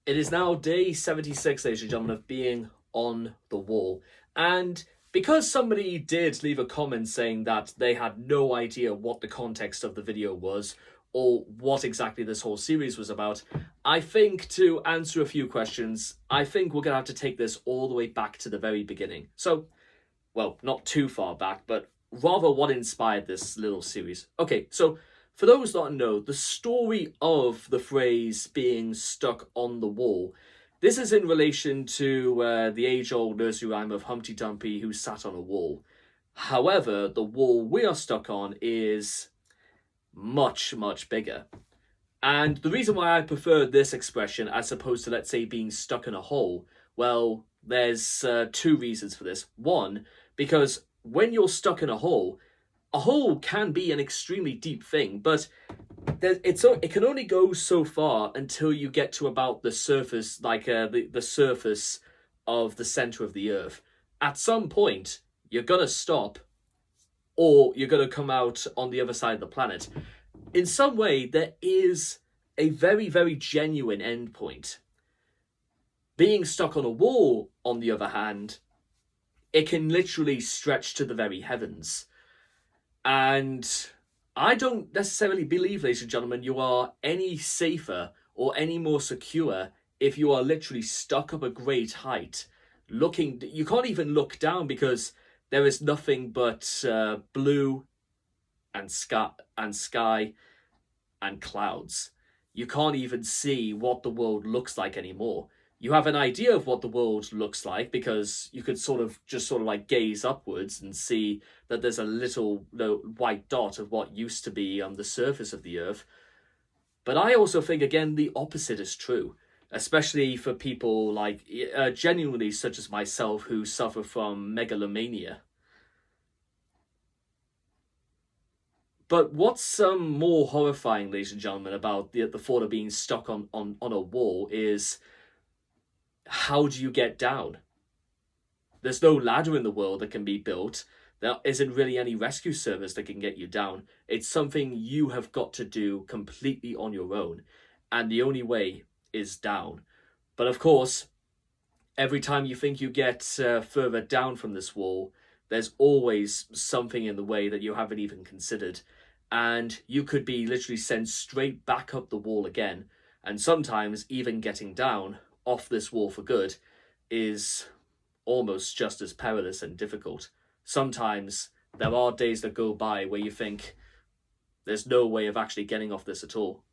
It is now day 76, ladies and gentlemen, of being on the wall. And because somebody did leave a comment saying that they had no idea what the context of the video was or what exactly this whole series was about, I think to answer a few questions, I think we're going to have to take this all the way back to the very beginning. So, well, not too far back, but rather what inspired this little series. Okay, so for those that don't know, the story of the phrase being stuck on the wall, this is in relation to the age-old nursery rhyme of Humpty Dumpty who sat on a wall. However, the wall we are stuck on is much, much bigger. And the reason why I prefer this expression as opposed to, let's say, being stuck in a hole, well, there's two reasons for this. One, because when you're stuck in a hole can be an extremely deep thing, but it can only go so far until you get to about the surface, like the surface of the center of the earth. At some point, you're gonna stop, or you're gonna come out on the other side of the planet. In some way, there is a very, very genuine endpoint. Being stuck on a wall, on the other hand, it can literally stretch to the very heavens. And I don't necessarily believe, ladies and gentlemen, you are any safer or any more secure if you are literally stuck up a great height. You can't even look down because there is nothing but blue and sky and clouds. You can't even see what the world looks like anymore. You have an idea of what the world looks like because you could sort of like gaze upwards and see that there's a little white dot of what used to be on the surface of the earth. But I also think, again, the opposite is true, especially for people like genuinely such as myself who suffer from megalomania. But what's more horrifying, ladies and gentlemen, about the thought of being stuck on a wall is, how do you get down? There's no ladder in the world that can be built. There isn't really any rescue service that can get you down. It's something you have got to do completely on your own. And the only way is down. But of course, every time you think you get further down from this wall, there's always something in the way that you haven't even considered. And you could be literally sent straight back up the wall again. And sometimes even getting down off this wall for good is almost just as perilous and difficult. Sometimes there are days that go by where you think there's no way of actually getting off this at all.